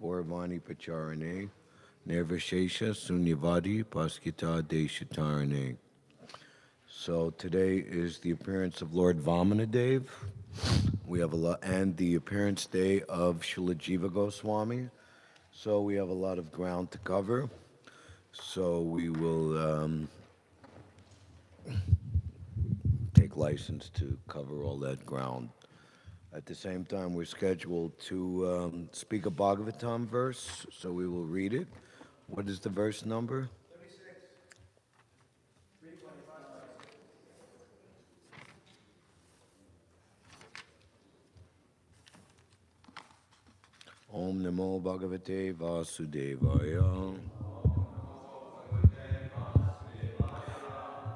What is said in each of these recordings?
Gauravani Pacharane, Nirvashesha Sunyavadi Paskita Deshatarane. So today is the appearance of Lord Vamanadev. We have a lot, and the appearance day of Srila Jiva Goswami. So we have a lot of ground to cover. So we will take license to cover all that ground. At the same time, we're scheduled to speak a Bhagavatam verse, so we will read it. What is the verse number? Om Namo Bhagavate Vasudevaya.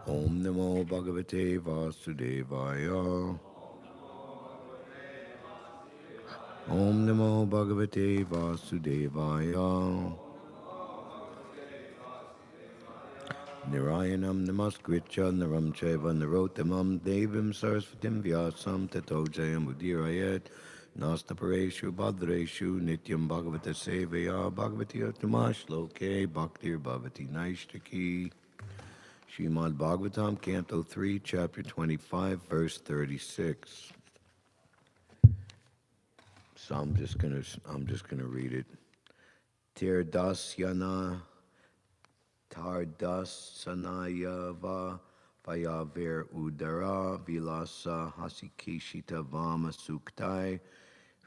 Om Namo Bhagavate Vasudevaya. Om Namo Bhagavate Vasudevaya. Narayanam Namaskritya Naram Chaiva Narotamam Devim Sarasvatim Vyasam Tato Jayam Udirayat Nastapareshu Bhadreshu Nityam Bhagavata Sevaya Bhagavati Atamash Loke Bhaktir Bhavati Naishtaki. Śrimad Bhāgavatam, Canto 3, Chapter 25, Verse 36. So I'm just gonna read it. Tirdasyana Tardasanaya va Vayaver Udara Vilasa Hasikishita Vama Suktai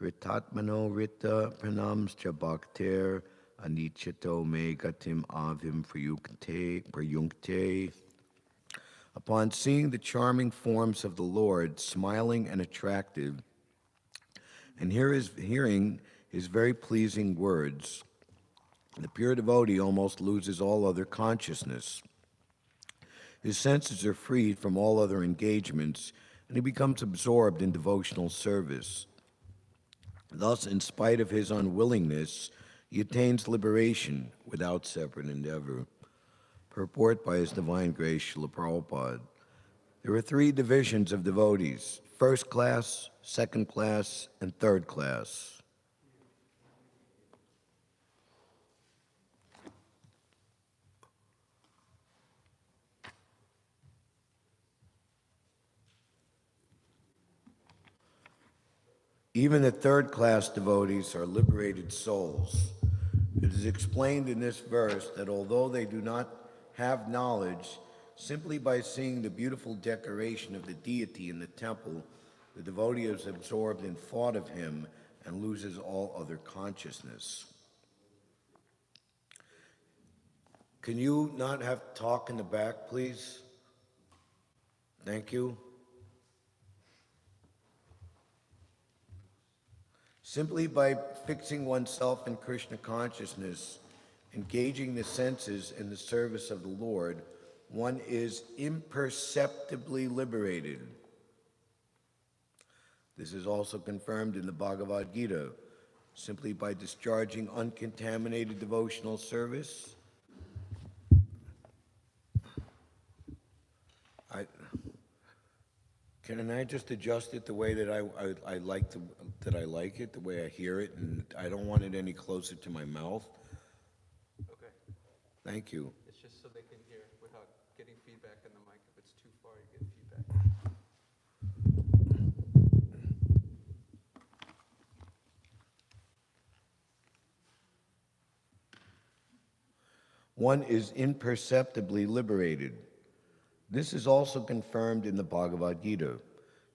Ritatmano Rita Pranams Chabakter Anichito Megatim Avim Prayunkte. Upon seeing the charming forms of the Lord, smiling and attractive, and hearing his very pleasing words, the pure devotee almost loses all other consciousness. His senses are freed from all other engagements, and he becomes absorbed in devotional service. Thus, in spite of his unwillingness, he attains liberation without separate endeavor. Purport by His Divine Grace, Srila Prabhupada. There are three divisions of devotees: first class, second class, and third class. Even the third-class devotees are liberated souls. It is explained in this verse that although they do not have knowledge, simply by seeing the beautiful decoration of the deity in the temple, the devotee is absorbed in thought of him and loses all other consciousness. Can you not have talk in the back, please? Thank you. Simply by fixing oneself in Krishna consciousness, engaging the senses in the service of the Lord, one is imperceptibly liberated. This is also confirmed in the Bhagavad Gita. Simply by discharging uncontaminated devotional service, Can I just adjust it the way that I like it, the way I hear it, and I don't want it any closer to my mouth? Okay. Thank you. It's just so they can hear without getting feedback in the mic. If it's too far, you get feedback. One is imperceptibly liberated. This is also confirmed in the Bhagavad Gita.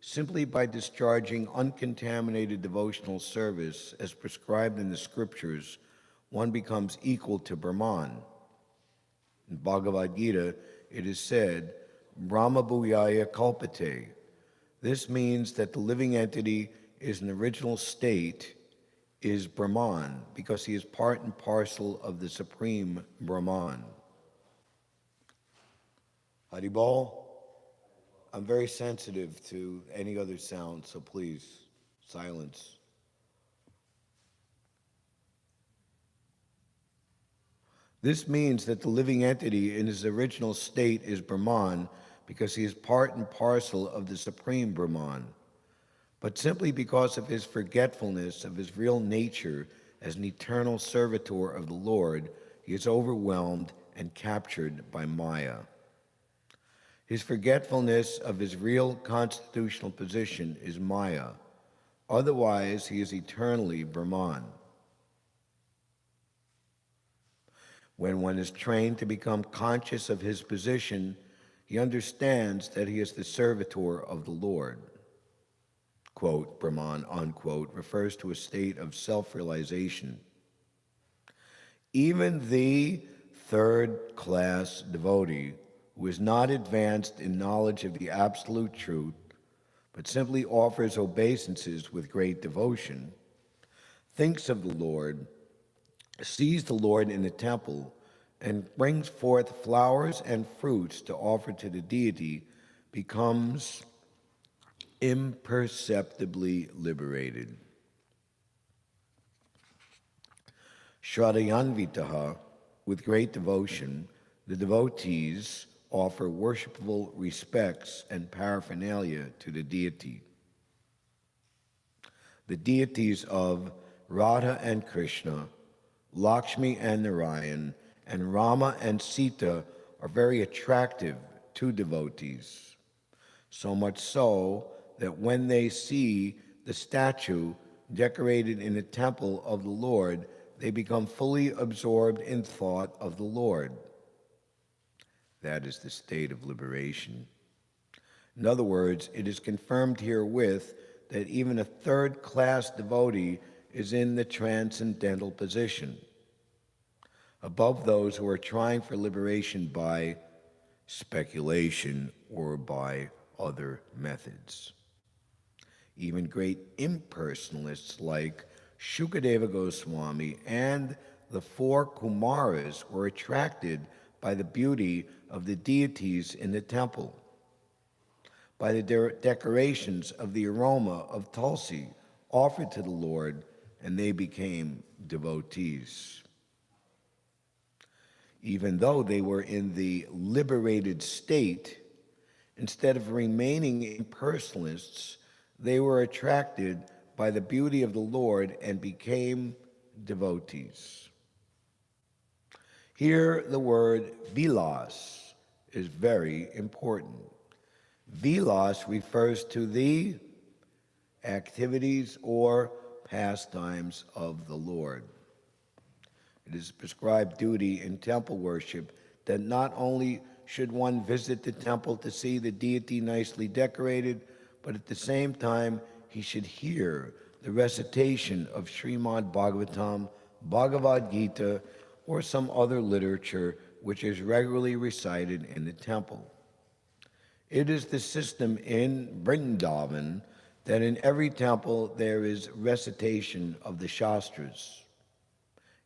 Simply by discharging uncontaminated devotional service as prescribed in the scriptures, one becomes equal to Brahman. In Bhagavad Gita, it is said, Brahma Bhuyaya Kalpate. This means that the living entity is an original state, is Brahman, because he is part and parcel of the supreme Brahman. Haribol, I'm very sensitive to any other sound, so please, silence. This means that the living entity in his original state is Brahman because he is part and parcel of the supreme Brahman. But simply because of his forgetfulness of his real nature as an eternal servitor of the Lord, he is overwhelmed and captured by Maya. His forgetfulness of his real constitutional position is Maya. Otherwise, he is eternally Brahman. When one is trained to become conscious of his position, he understands that he is the servitor of the Lord. Quote, Brahman, unquote, refers to a state of self-realization. Even the third-class devotee, who is not advanced in knowledge of the absolute truth, but simply offers obeisances with great devotion, thinks of the Lord, sees the Lord in the temple, and brings forth flowers and fruits to offer to the deity, becomes imperceptibly liberated. Shraddhayanvitaha, with great devotion, the devotees offer worshipful respects and paraphernalia to the deity. The deities of Radha and Krishna, Lakshmi and Narayan, and Rama and Sita are very attractive to devotees. So much so that when they see the statue decorated in the temple of the Lord, they become fully absorbed in thought of the Lord. That is the state of liberation. In other words, it is confirmed herewith that even a third-class devotee is in the transcendental position, above those who are trying for liberation by speculation or by other methods. Even great impersonalists like Shukadeva Goswami and the four Kumaras were attracted by the beauty of the deities in the temple, by the decorations of the aroma of Tulsi offered to the Lord, and they became devotees. Even though they were in the liberated state, instead of remaining impersonalists, they were attracted by the beauty of the Lord and became devotees. Here, the word vilas is very important. Vilas refers to the activities or pastimes of the Lord. It is a prescribed duty in temple worship that not only should one visit the temple to see the deity nicely decorated, but at the same time, he should hear the recitation of Śrimad Bhāgavatam, Bhagavad Gita, or some other literature which is regularly recited in the temple. It is the system in Vrindavan that in every temple there is recitation of the Shastras.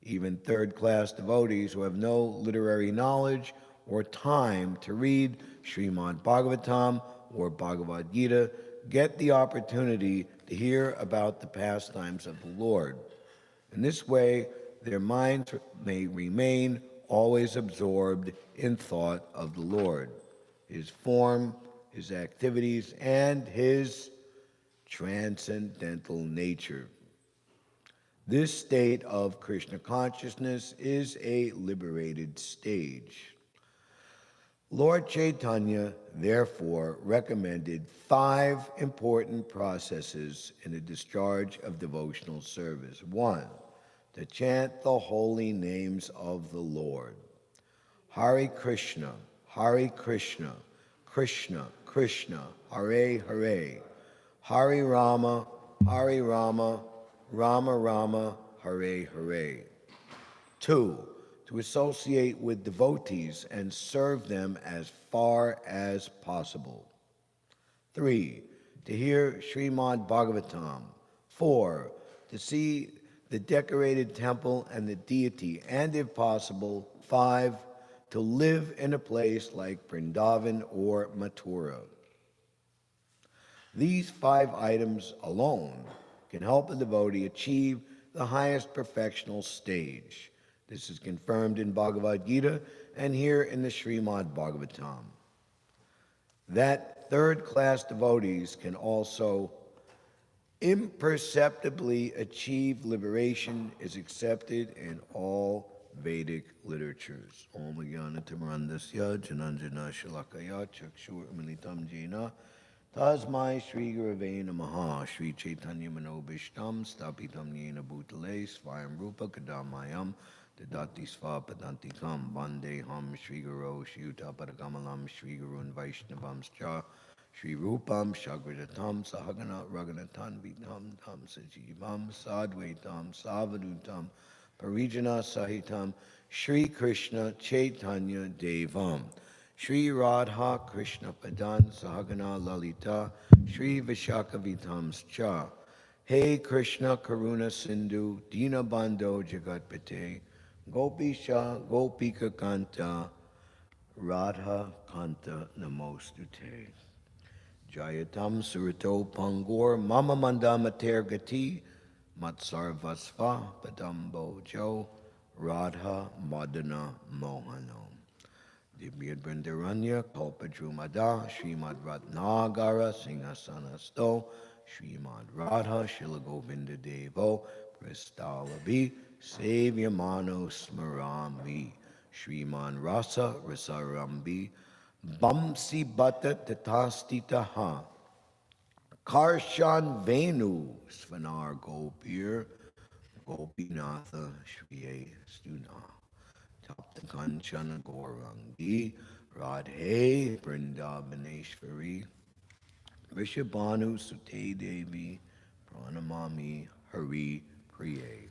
Even third-class devotees who have no literary knowledge or time to read Śrimad Bhāgavatam or Bhagavad Gita get the opportunity to hear about the pastimes of the Lord. In this way, their minds may remain always absorbed in thought of the Lord, his form, his activities, and his transcendental nature. This state of Krishna consciousness is a liberated stage. Lord Chaitanya, therefore, recommended 5 important processes in the discharge of devotional service. 1, to chant the holy names of the Lord. Hare Krishna, Krishna Krishna, Hare Hare, Hare Rama, Rama Rama, Hare Hare. 2, to associate with devotees and serve them as far as possible. 3, to hear Śrimad Bhāgavatam. 4, to see the decorated temple and the deity, and if possible, 5, to live in a place like Vrindavan or Mathura. These 5 items alone can help a devotee achieve the highest perfectional stage. This is confirmed in Bhagavad Gita and here in the Śrimad Bhāgavatam. That third-class devotees can also imperceptibly achieved liberation is accepted in all Vedic literatures. Om Jnanatimrandasya Jananjana Shalakaya Chakshur Militam Jena Tasmai Shri Gurave Namaha Shri Chaitanya Manobishtam Stapitam Yena Bhutale Svayam Rupa Kadamayam Dadati Sva Padantikam Vande Ham Shri Guru Shiyuta Padakamalam Shri Gurun Vaishnavamscha Shri Rupam Shagradatam Sahagana Raganatan Vitam Tam Sajivam Sadvaitam Savadutam Parijana Sahitam Shri Krishna Chaitanya Devam Shri Radha Krishna Padan Sahagana Lalita Shri Vishakavitam Cha Hey Krishna Karuna Sindhu Dinabandho Jagatpate Gopisha Gopika Kanta Radha Kanta Namostute Jayatam Surito Pangur Mama Mandamater Gati Matsarvasva Padambo Jo Radha Madana Mohano Divyad Brindaranya Kalpadrumada Śrimad Ratnagara Singhasanastho Śrimad Radha Shilagovinda Devo Prastalabi Savyamano Smarami Shriman Rasa Rasarambi Bamsi Bhatta Tatastitaha Karshan Venu Svanar Gopir Gopinatha Shriye Stuna Tapta Kanchana Gaurangi Radhe Vrindavaneshwari Rishabhanu Sute Devi Pranamami Hari Priye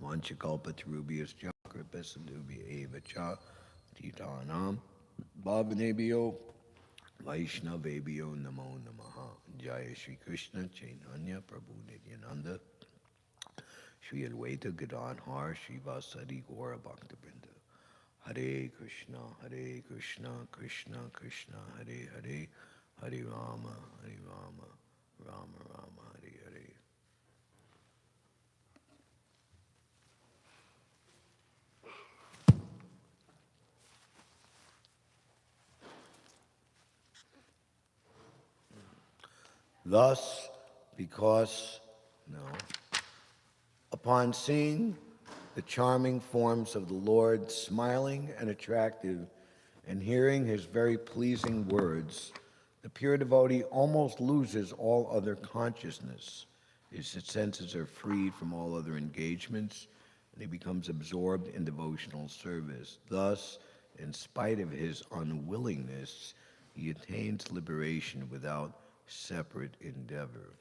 Vanchakalpa Tarubias Chakra Sindhubi Eva Cha Titanam Bhavanebhyo Vaishnavebhyo Namo Namaha Jaya Shri Krishna Chaitanya Prabhu Nityananda Shri Advaita Gadadhar Shri Vasadi Gaura Bhaktabinda Hare Krishna Krishna Krishna Hare Hare Hare Rama Rama Rama Hare Hare. Thus, upon seeing the charming forms of the Lord, smiling and attractive, and hearing his very pleasing words, the pure devotee almost loses all other consciousness. His senses are freed from all other engagements, and he becomes absorbed in devotional service. Thus, in spite of his unwillingness, he attains liberation without separate endeavor.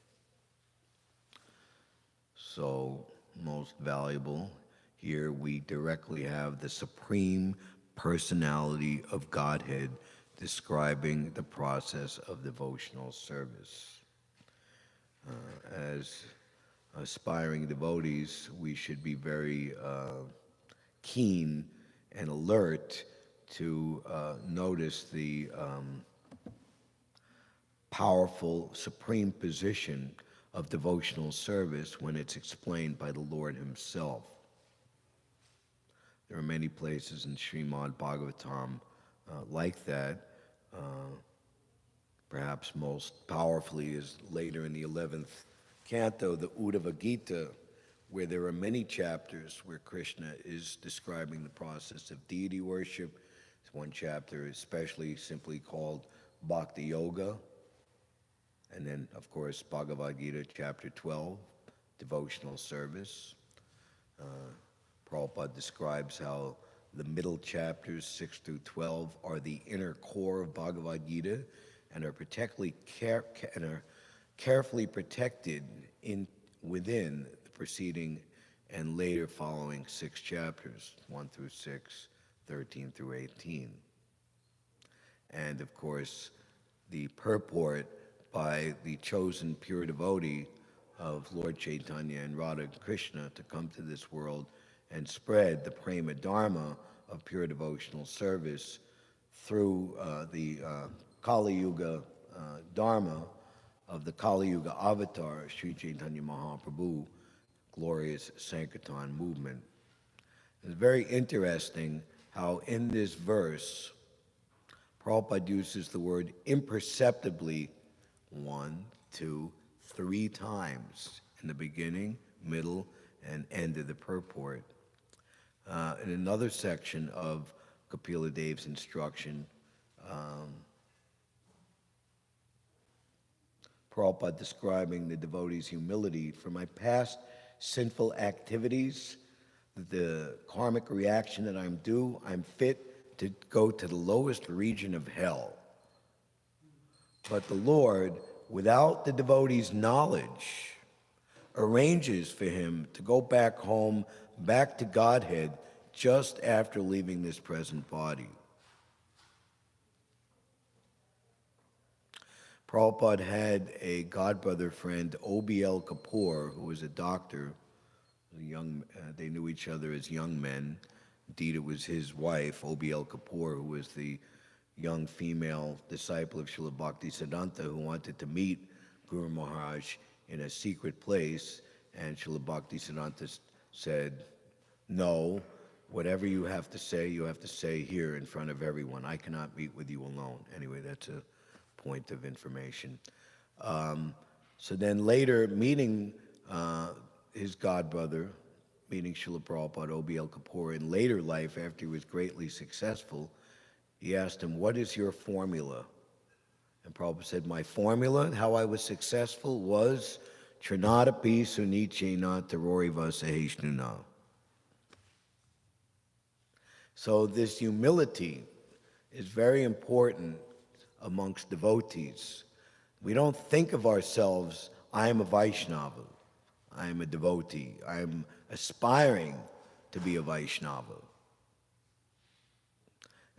So, most valuable, here we directly have the Supreme Personality of Godhead describing the process of devotional service. As aspiring devotees, we should be very keen and alert to notice the powerful supreme position of devotional service when it's explained by the Lord himself. There are many places in Śrimad Bhāgavatam like that. Perhaps most powerfully is later in the 11th canto, the Uddhava Gita, where there are many chapters where Krishna is describing the process of deity worship. There's one chapter especially simply called Bhakti Yoga. And then, of course, Bhagavad Gita, chapter 12, devotional service. Prabhupada describes how the middle chapters, 6 through 12, are the inner core of Bhagavad Gita and are carefully protected within the preceding and later following 6 chapters, 1 through 6, 13 through 18. And, of course, the purport by the chosen pure devotee of Lord Chaitanya and Radha Krishna to come to this world and spread the prema dharma of pure devotional service through the Kali Yuga dharma of the Kali Yuga avatar, Sri Chaitanya Mahaprabhu, glorious Sankirtan movement. It's very interesting how in this verse, Prabhupada uses the word imperceptibly 1, 2, 3 times in the beginning, middle, and end of the purport. In another section of Kapila Dev's instruction, Prabhupada describing the devotee's humility: for my past sinful activities, the karmic reaction that I'm due, I'm fit to go to the lowest region of hell. But the Lord, without the devotee's knowledge, arranges for him to go back home, back to Godhead, just after leaving this present body. Prabhupada had a godbrother friend, O.B.L. Kapoor, who was a doctor. They knew each other as young men. Indeed, it was his wife, O.B.L. Kapoor, who was the young female disciple of Srila Bhaktisiddhanta, who wanted to meet Guru Maharaj in a secret place. And Srila Bhaktisiddhanta said, no, whatever you have to say here in front of everyone. I cannot meet with you alone. Anyway, that's a point of information. So then later, meeting his godbrother, meeting Srila Prabhupada, O.B.L. Kapoor, in later life, after he was greatly successful, he asked him, what is your formula? And Prabhupada said, my formula, how I was successful, was Trinadapi Sunichena Taroriva Saheshnuna. So this humility is very important amongst devotees. We don't think of ourselves, I am a Vaishnava, I am a devotee, I am aspiring to be a Vaishnava.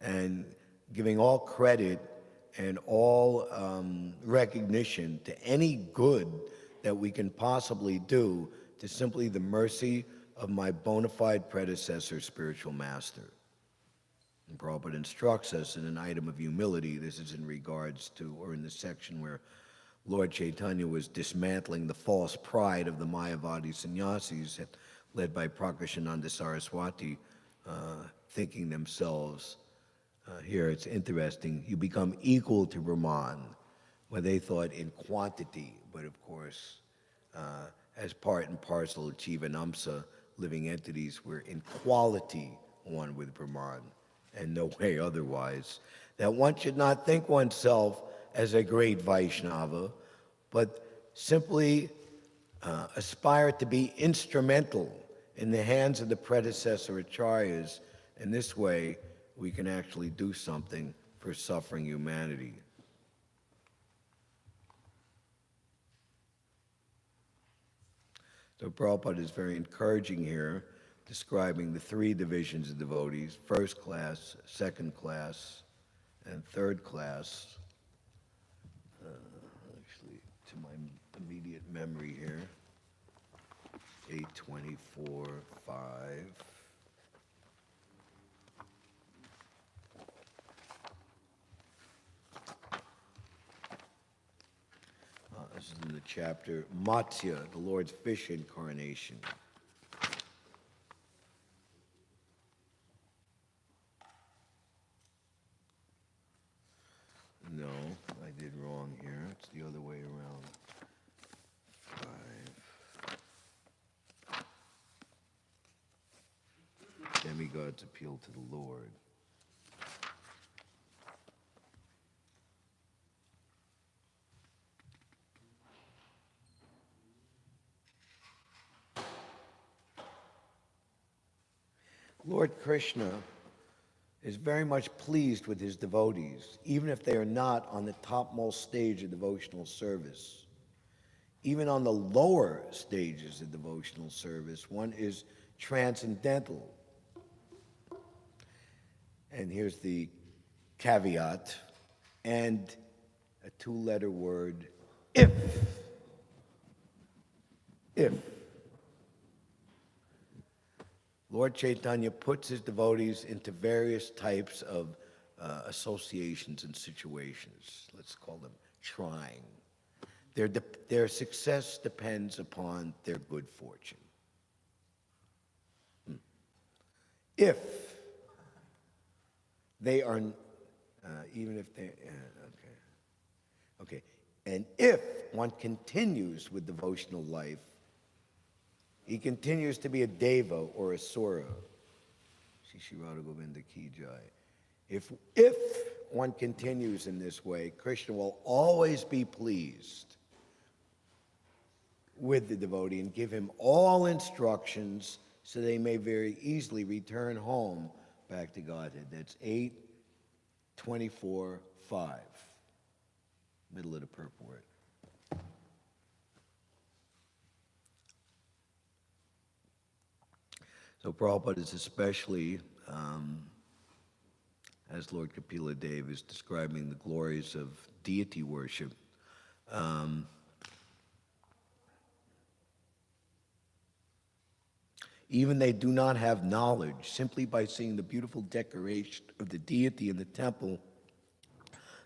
And giving all credit and all recognition to any good that we can possibly do to simply the mercy of my bona fide predecessor, spiritual master. And Prabhupada instructs us in an item of humility. This is in regards to, or in the section where Lord Chaitanya was dismantling the false pride of the Mayavadi sannyasis, led by Prakashananda Saraswati, thinking themselves, here it's interesting, you become equal to Brahman, where they thought in quantity, but of course, as part and parcel of Jivanamsa, living entities, we're in quality one with Brahman, and no way otherwise. That one should not think oneself as a great Vaishnava, but simply aspire to be instrumental in the hands of the predecessor acharyas. In this way, we can actually do something for suffering humanity. So Prabhupada is very encouraging here, describing the 3 divisions of devotees: first class, second class, and third class. Actually, to my immediate memory here, 824, 5. This is in the chapter Matsya, the Lord's fish incarnation. No, I did wrong here. It's the other way around. 5. Demigods appeal to the Lord. Lord Krishna is very much pleased with his devotees, even if they are not on the topmost stage of devotional service. Even on the lower stages of devotional service, one is transcendental. And here's the caveat, and a 2-letter word, if. If. Lord Chaitanya puts his devotees into various types of associations and situations. Let's call them trying. Their success depends upon their good fortune. If they are, even if they, okay. And if one continues with devotional life, he continues to be a deva or a sura. Shishirada Govinda Ki Jai. If one continues in this way, Krishna will always be pleased with the devotee and give him all instructions so they may very easily return home back to Godhead. That's 8:24:5, middle of the purport. So Prabhupada is especially, as Lord Kapila Dev is describing the glories of deity worship, even they do not have knowledge. Simply by seeing the beautiful decoration of the deity in the temple,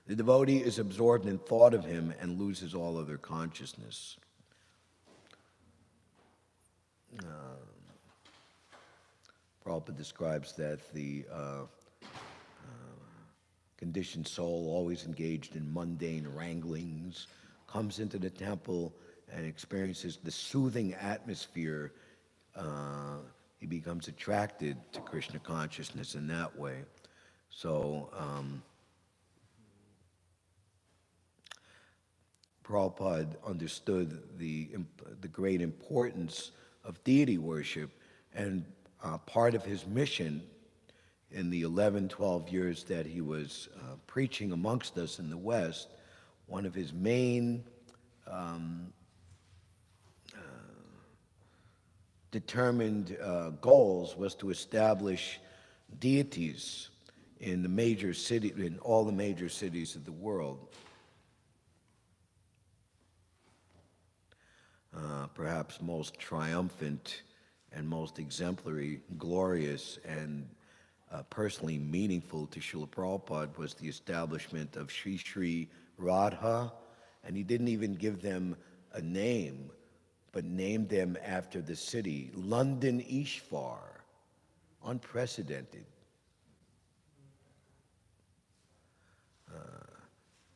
the devotee is absorbed in thought of him and loses all other consciousness. Prabhupada describes that the conditioned soul, always engaged in mundane wranglings, comes into the temple and experiences the soothing atmosphere. He becomes attracted to Krishna consciousness in that way. So Prabhupada understood the great importance of deity worship, and part of his mission in the 11, 12 years that he was preaching amongst us in the West, one of his main determined goals was to establish deities in all the major cities of the world. Perhaps most triumphant and most exemplary, glorious, and personally meaningful to Srila Prabhupada was the establishment of Sri Sri Radha, and he didn't even give them a name, but named them after the city, London Ishvar, unprecedented.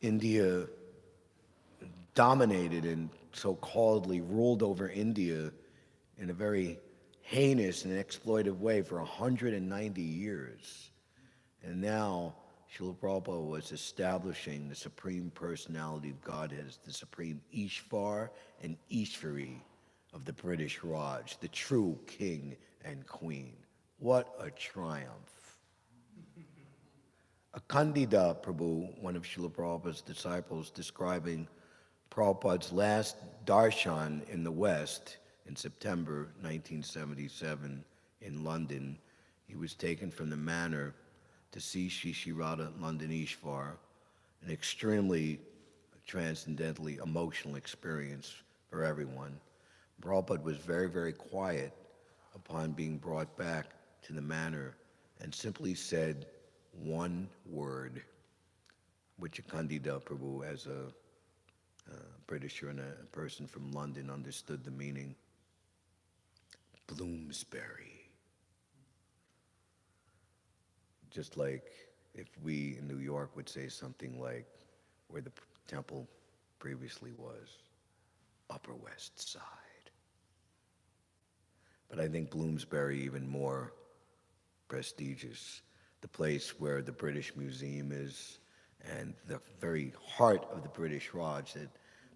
India dominated and so-calledly ruled over India in a very heinous and exploitive way for 190 years. And now Srila Prabhupada was establishing the Supreme Personality of Godhead as the Supreme Ishvar and Ishvari of the British Raj, the true king and queen. What a triumph. Akandida Prabhu, one of Srila Prabhupada's disciples, describing Prabhupada's last darshan in the West in September 1977 in London. He was taken from the manor to see Sri Sri Radha London Ishvar, an extremely transcendentally emotional experience for everyone. Prabhupada was very, very quiet upon being brought back to the manor and simply said one word, which Akandida Prabhu, as a Britisher and a person from London, understood the meaning. Bloomsbury. Just like if we in New York would say something like where the temple previously was, Upper West Side. But I think Bloomsbury even more prestigious, the place where the British Museum is and the very heart of the British Raj, that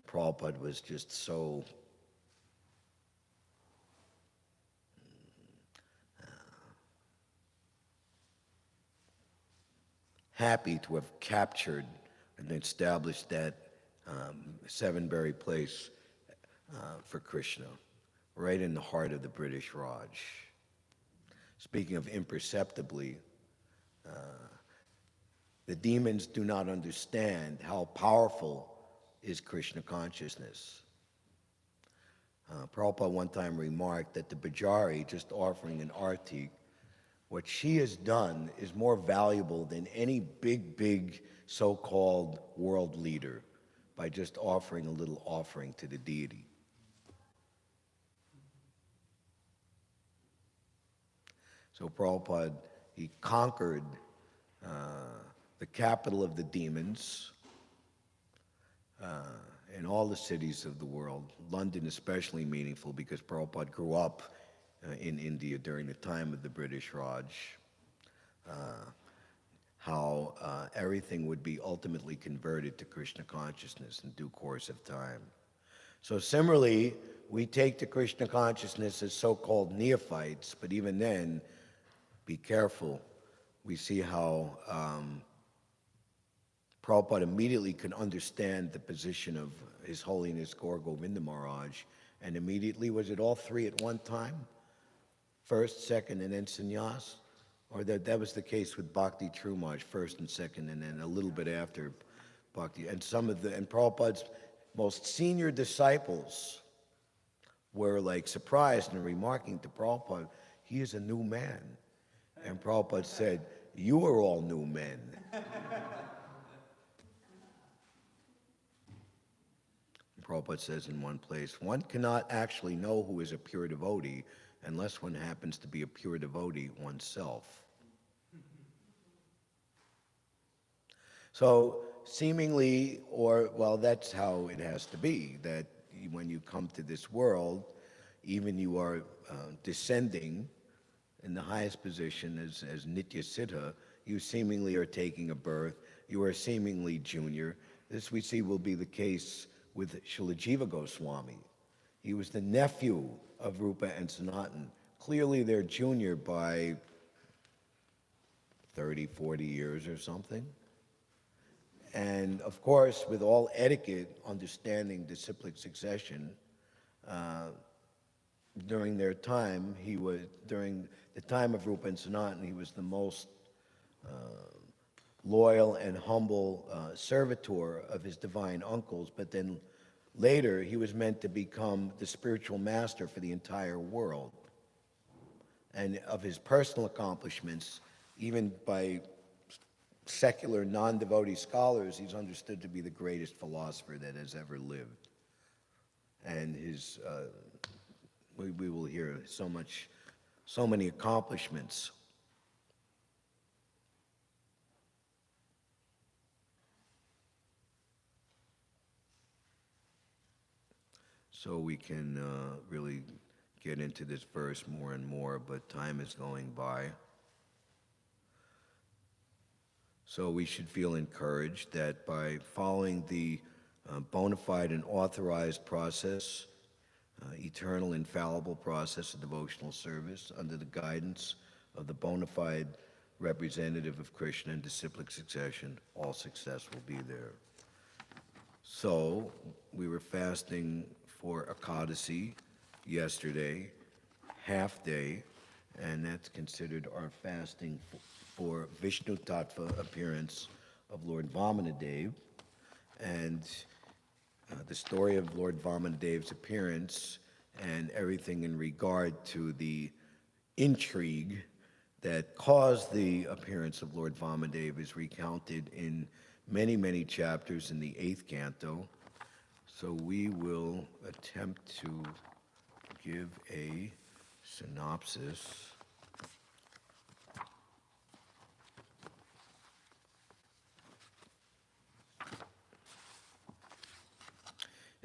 Prabhupada was just so happy to have captured and established that seven-berry place for Krishna, right in the heart of the British Raj. Speaking of imperceptibly, the demons do not understand how powerful is Krishna consciousness. Prabhupada one time remarked that the Bajari, just offering an arti, what she has done is more valuable than any big so-called world leader by just offering a little offering to the deity. So Prabhupada, he conquered the capital of the demons in all the cities of the world. London especially meaningful because Prabhupada grew up in India during the time of the British Raj. How everything would be ultimately converted to Krishna consciousness in due course of time. So similarly, we take to Krishna consciousness as so-called neophytes, but even then, be careful. We see how Prabhupada immediately could understand the position of His Holiness Gaur Govinda Maharaj, and immediately, was it all three at one time? First, second, and then sannyas? Or that was the case with Bhakti Trumaj, first and second, and then a little bit after Bhakti. And and Prabhupada's most senior disciples were like surprised and remarking to Prabhupada, he is a new man. And Prabhupada said, you are all new men. Prabhupada says in one place, one cannot actually know who is a pure devotee unless one happens to be a pure devotee oneself. So seemingly, that's how it has to be, that when you come to this world, even you are descending in the highest position as Nitya Siddha, you seemingly are taking a birth, you are seemingly junior. This we see will be the case with Srila Jiva Goswami. He was the nephew of Rupa and Sanatan. Clearly they're junior by 30, 40 years or something. And of course, with all etiquette, understanding disciplic succession, during their time, during the time of Rupa and Sanatan, he was the most loyal and humble servitor of his divine uncles, but then later he was meant to become the spiritual master for the entire world. And of his personal accomplishments, even by secular non-devotee scholars, he's understood to be the greatest philosopher that has ever lived. And we will hear so many accomplishments. So we can really get into this verse more and more, but time is going by. So we should feel encouraged that by following the bona fide and authorized process, eternal, infallible process of devotional service under the guidance of the bona fide representative of Krishna and disciplic succession, all success will be there. So we were fasting for Ekadasi yesterday, half day, and that's considered our fasting for Vishnu Tattva appearance of Lord Vamanadev. And the story of Lord Vamanadev's appearance and everything in regard to the intrigue that caused the appearance of Lord Vamadev is recounted in many, many chapters in the 8th canto. So we will attempt to give a synopsis.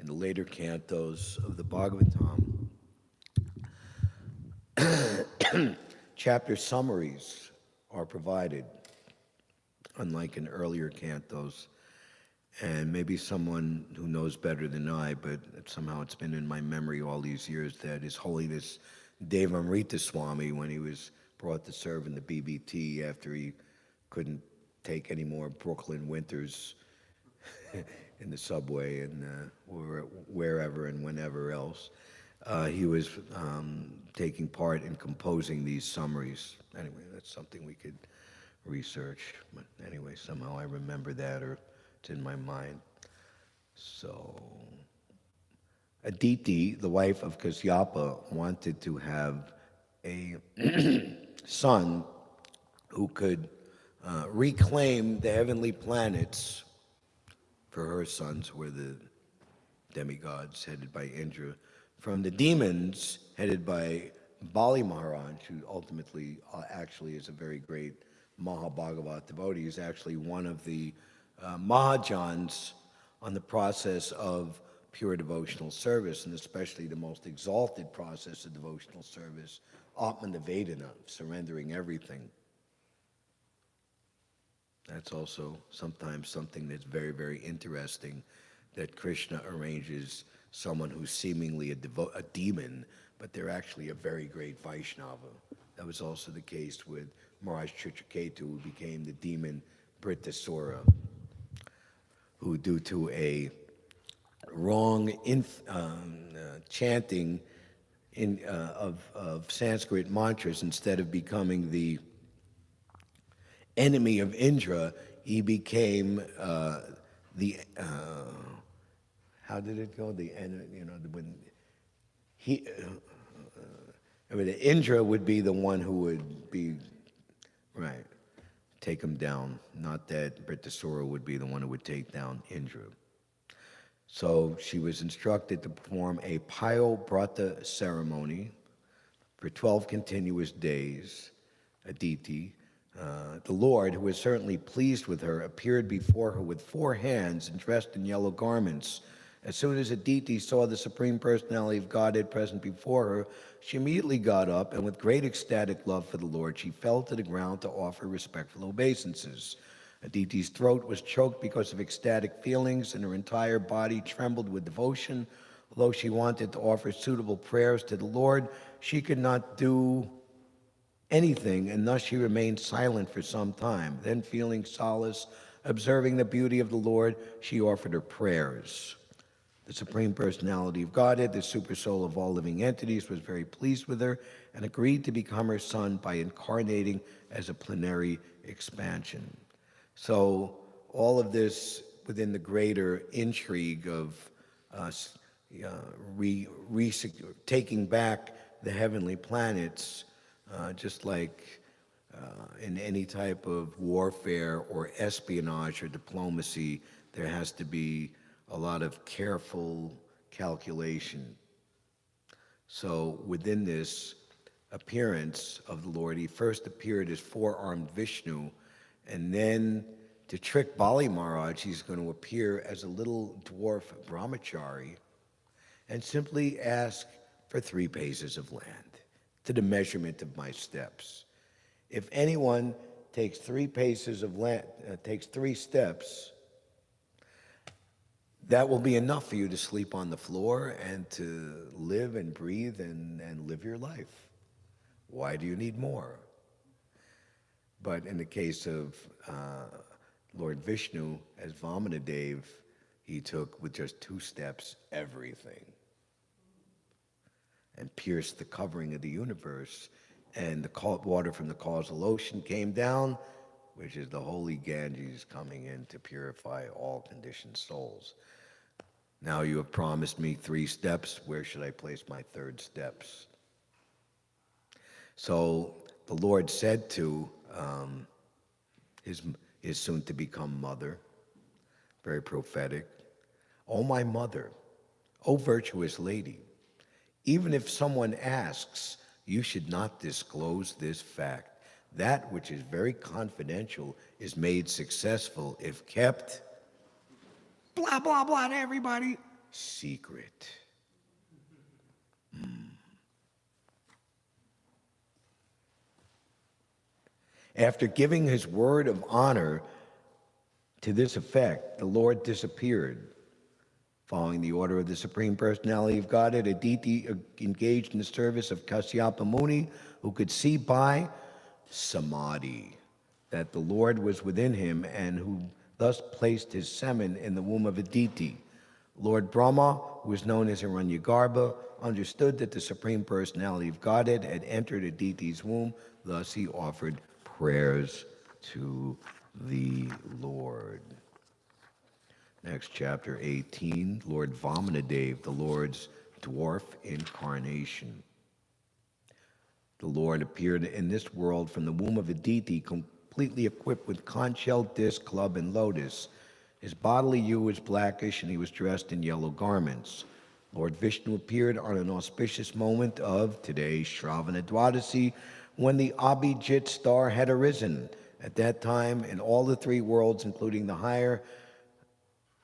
In the later cantos of the Bhāgavatam, chapter summaries are provided, unlike in earlier cantos. And maybe someone who knows better than I, but somehow it's been in my memory all these years that His Holiness Devamrita Swami, when he was brought to serve in the BBT after he couldn't take any more Brooklyn winters in the subway and wherever and whenever else, he was taking part in composing these summaries. Anyway, that's something we could research. But anyway, somehow I remember that, or it's in my mind. So, Aditi, the wife of Kasyapa, wanted to have a son who could reclaim the heavenly planets for her sons, who were the demigods headed by Indra, from the demons headed by Bali Maharaj, who ultimately actually is a very great Mahabhagavat devotee. He's actually one of the Mahajans on the process of pure devotional service, and especially the most exalted process of devotional service, Atma-nivedana, surrendering everything. That's also sometimes something that's very, very interesting, that Krishna arranges someone who's seemingly a demon, but they're actually a very great Vaishnava. That was also the case with Maharaj Chitraketu, who became the demon Brittasura, who, due to a wrong chanting of Sanskrit mantras, instead of becoming the enemy of Indra, he became the how did it go? The enemy, when he, Indra would be the one who would be right, take him down. Not that Brittasura would be the one who would take down Indra. So she was instructed to perform a Payo-brata ceremony for 12 continuous days. Aditi, the Lord, who was certainly pleased with her, appeared before her with 4 hands and dressed in yellow garments. As soon as Aditi saw the Supreme Personality of Godhead present before her, she immediately got up, and with great ecstatic love for the Lord, she fell to the ground to offer respectful obeisances. Aditi's throat was choked because of ecstatic feelings, and her entire body trembled with devotion. Although she wanted to offer suitable prayers to the Lord, she could not do anything, and thus she remained silent for some time. Then, feeling solace, observing the beauty of the Lord, she offered her prayers. The Supreme Personality of Godhead, the supersoul of all living entities, was very pleased with her and agreed to become her son by incarnating as a plenary expansion. So all of this within the greater intrigue of taking back the heavenly planets, just like in any type of warfare or espionage or diplomacy, there has to be a lot of careful calculation. So within this appearance of the Lord, he first appeared as 4-armed Vishnu, and then to trick Bali Maharaj, he's going to appear as a little dwarf brahmachari and simply ask for 3 paces of land to the measurement of my steps. If anyone takes 3 paces of land, takes 3 steps, that will be enough for you to sleep on the floor and to live and breathe and live your life. Why do you need more? But in the case of Lord Vishnu, as Vamanadev, he took with just 2 steps everything and pierced the covering of the universe, and the water from the causal ocean came down, which is the holy Ganges coming in to purify all conditioned souls. Now you have promised me 3 steps. Where should I place my 3rd steps? So the Lord said to his soon-to-become mother, very prophetic, "O my mother, O virtuous lady, even if someone asks, you should not disclose this fact. That which is very confidential is made successful if kept, blah, blah, blah to everybody, secret." After giving his word of honor to this effect, the Lord disappeared. Following the order of the Supreme Personality of Godhead, Aditi engaged in the service of Kasyapa Muni, who could see by samadhi that the Lord was within him, and who thus placed his semen in the womb of Aditi. Lord Brahma, who was known as Hiranyagarbha, understood that the Supreme Personality of Godhead had entered Aditi's womb. Thus he offered prayers to the Lord. Next, chapter 18, Lord Vamanadev, the Lord's dwarf incarnation. The Lord appeared in this world from the womb of Aditi, completely equipped with conch shell, disc, club, and lotus. His bodily hue was blackish, and he was dressed in yellow garments. Lord Vishnu appeared on an auspicious moment of today, Shravana Dwadasi, when the Abhijit star had arisen. At that time, in all the 3 worlds, including the higher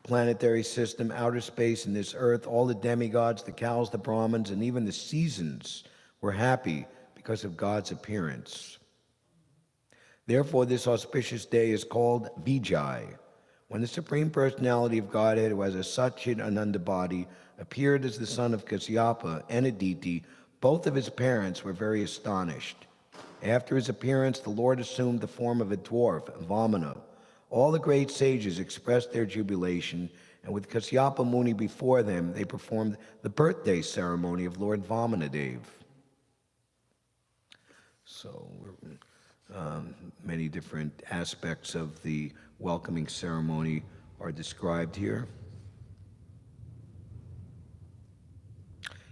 planetary system, outer space, and this earth, all the demigods, the cows, the Brahmins, and even the seasons were happy because of God's appearance. Therefore, this auspicious day is called Vijay, when the Supreme Personality of Godhead, who has a Satchit Ananda body, appeared as the son of Kasyapa and Aditi. Both of his parents were very astonished. After his appearance, the Lord assumed the form of a dwarf, Vamana. All the great sages expressed their jubilation, and with Kasyapa Muni before them, they performed the birthday ceremony of Lord Vamanadev. So, many different aspects of the welcoming ceremony are described here.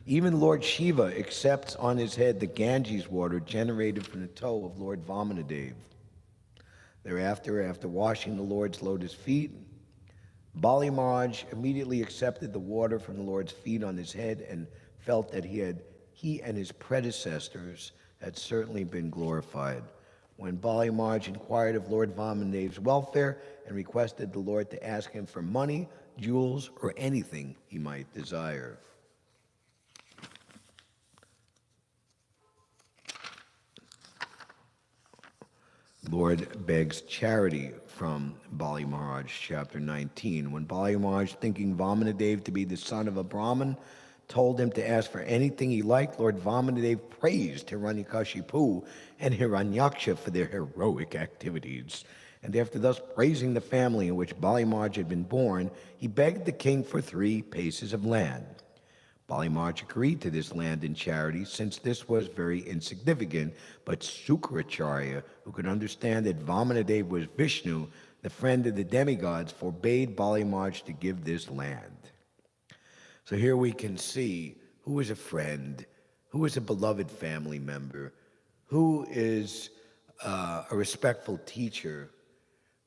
Even Lord Shiva accepts on his head the Ganges water generated from the toe of Lord Vamanadev. Thereafter, after washing the Lord's lotus feet, Bali Maharaj immediately accepted the water from the Lord's feet on his head and felt that he and his predecessors had certainly been glorified. When Bali Maharaj inquired of Lord Vamanadev's welfare and requested the Lord to ask him for money, jewels, or anything he might desire. Lord begs charity from Bali Maharaj, chapter 19. When Bali Maharaj, thinking Vamanadev to be the son of a Brahmin, told him to ask for anything he liked, Lord Vamanadev praised Hiranyakashipu and Hiranyaksha for their heroic activities. And after thus praising the family in which Bali Maharaj had been born, he begged the king for 3 paces of land. Bali Maharaj agreed to this land in charity, since this was very insignificant, but Sukracharya, who could understand that Vamanadev was Vishnu, the friend of the demigods, forbade Bali Maharaj to give this land. So here we can see who is a friend, who is a beloved family member, who is a respectful teacher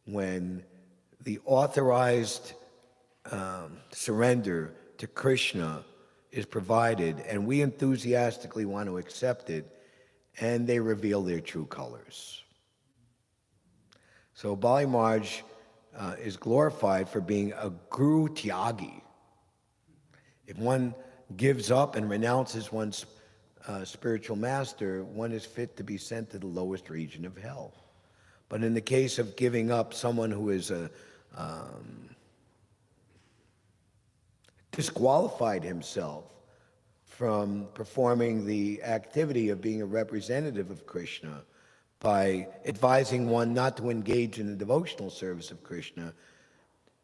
when the authorized surrender to Krishna is provided and we enthusiastically want to accept it, and they reveal their true colors. So Bali Maharaj is glorified for being a Guru Tyagi. If one gives up and renounces one's spiritual master, one is fit to be sent to the lowest region of hell. But in the case of giving up someone who is disqualified himself from performing the activity of being a representative of Krishna by advising one not to engage in the devotional service of Krishna,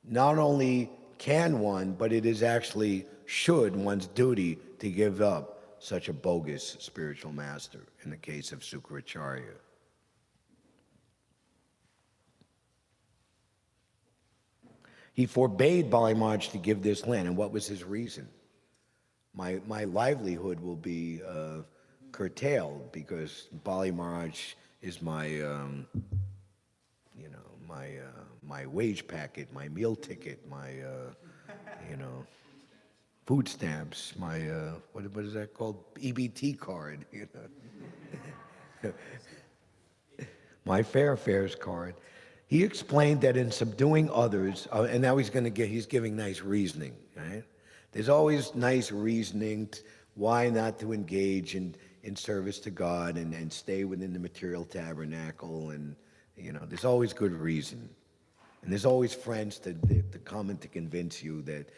not only can one, but it is actually should one's duty to give up such a bogus spiritual master in the case of Sukracharya. He forbade Bali Maharaj to give this land, and what was his reason? My livelihood will be curtailed because Bali Maharaj is my my wage packet, my meal ticket, my food stamps, my what is that called? EBT card, my fares card. He explained that in subduing others, and now he's giving nice reasoning, right? There's always nice reasoning why not to engage in service to God and stay within the material tabernacle, and there's always good reason. And there's always friends to come and to convince you that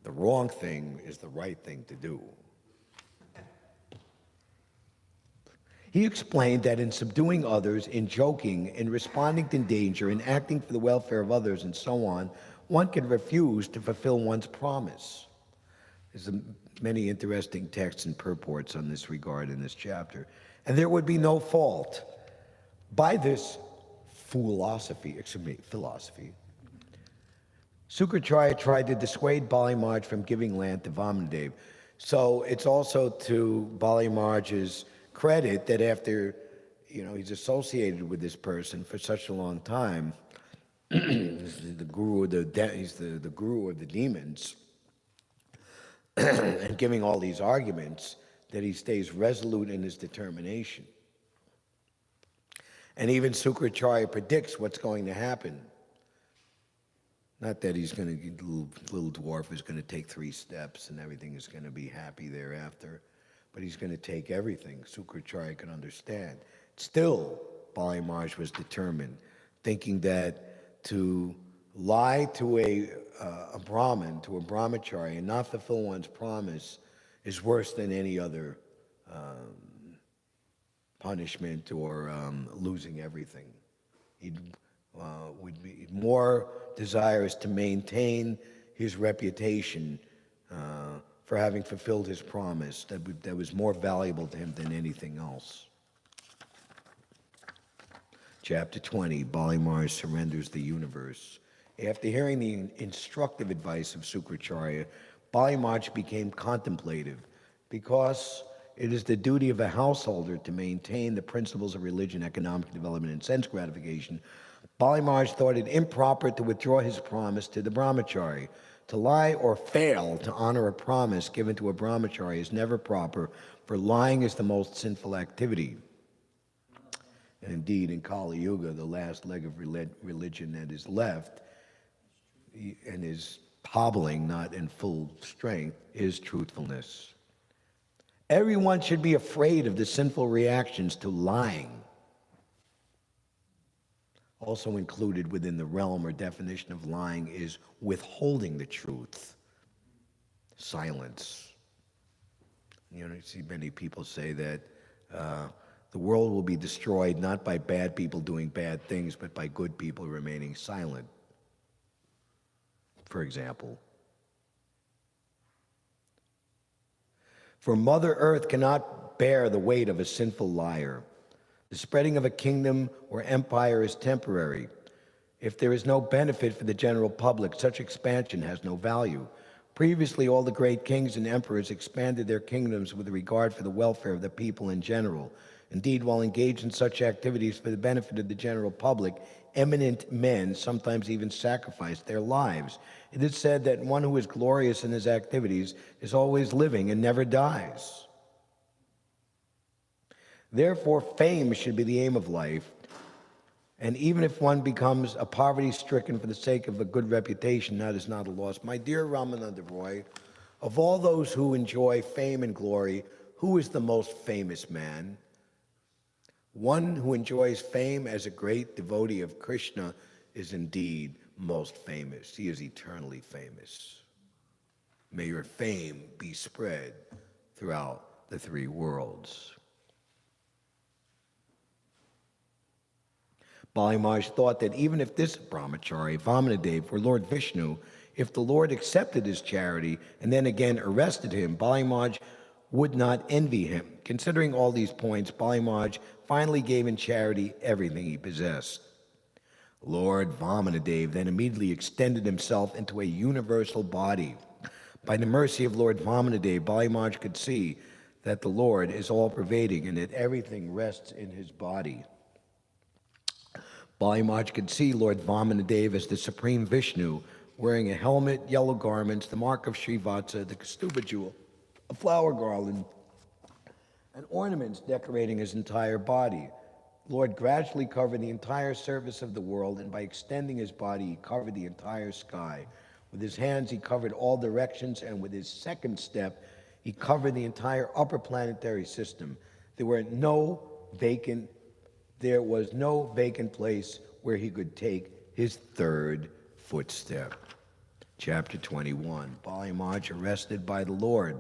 the wrong thing is the right thing to do. He explained that in subduing others, in joking, in responding to danger, in acting for the welfare of others, and so on, one can refuse to fulfill one's promise. There's many interesting texts and purports on this regard in this chapter. And there would be no fault. By this philosophy, Sukracharya tried to dissuade Bali Maharaj from giving land to Vamanadev. So it's also to Bali Maharaj's credit that after he's associated with this person for such a long time, he's the guru of the guru of the demons, and giving all these arguments, that he stays resolute in his determination. And even Sukracharya predicts what's going to happen. Not that he's going to, little dwarf is going to take 3 steps and everything is going to be happy thereafter, but he's going to take everything. Sukracharya can understand. Still, Bali Maharaj was determined, thinking that to lie to a Brahmin, to a brahmachari, and not fulfill one's promise is worse than any other punishment or losing everything. He would be more desirous to maintain his reputation for having fulfilled his promise. That was more valuable to him than anything else. Chapter 20, Bali Maharaj surrenders the universe. After hearing the instructive advice of Sukracharya, Bali Maharaj became contemplative because it is the duty of a householder to maintain the principles of religion, economic development, and sense gratification. Bali Maharaj thought it improper to withdraw his promise to the brahmachari. To lie or fail to honor a promise given to a brahmachari is never proper, for lying is the most sinful activity. And indeed, in Kali Yuga, the last leg of religion that is left and is hobbling, not in full strength, is truthfulness. Everyone should be afraid of the sinful reactions to lying. Also included within the realm or definition of lying is withholding the truth, silence. You see many people say that the world will be destroyed not by bad people doing bad things, but by good people remaining silent, for example. For Mother Earth cannot bear the weight of a sinful liar. The spreading of a kingdom or empire is temporary. If there is no benefit for the general public, such expansion has no value. Previously, all the great kings and emperors expanded their kingdoms with regard for the welfare of the people in general. Indeed, while engaged in such activities for the benefit of the general public, eminent men sometimes even sacrificed their lives. It is said that one who is glorious in his activities is always living and never dies. Therefore, fame should be the aim of life. And even if one becomes a poverty-stricken for the sake of a good reputation, that is not a loss. My dear Ramananda Roy, of all those who enjoy fame and glory, who is the most famous man? One who enjoys fame as a great devotee of Krishna is indeed most famous. He is eternally famous. May your fame be spread throughout the 3 worlds. Bali Maharaj thought that even if this brahmachari, Vamanadev, were Lord Vishnu, if the Lord accepted his charity and then again arrested him, Bali Maharaj would not envy him. Considering all these points, Bali Maharaj finally gave in charity everything he possessed. Lord Vamanadev then immediately extended himself into a universal body. By the mercy of Lord Vamanadev, Bali Maharaj could see that the Lord is all-pervading and that everything rests in his body. Bali Maharaj could see Lord Vamanadev as the supreme Vishnu, wearing a helmet, yellow garments, the mark of Srivatsa, the Kastuba jewel, a flower garland, and ornaments decorating his entire body. Lord gradually covered the entire surface of the world, and by extending his body, he covered the entire sky. With his hands, he covered all directions, and with his second step, he covered the entire upper planetary system. There was no vacant place where he could take his third footstep. Chapter 21, Bali Maharaj arrested by the Lord.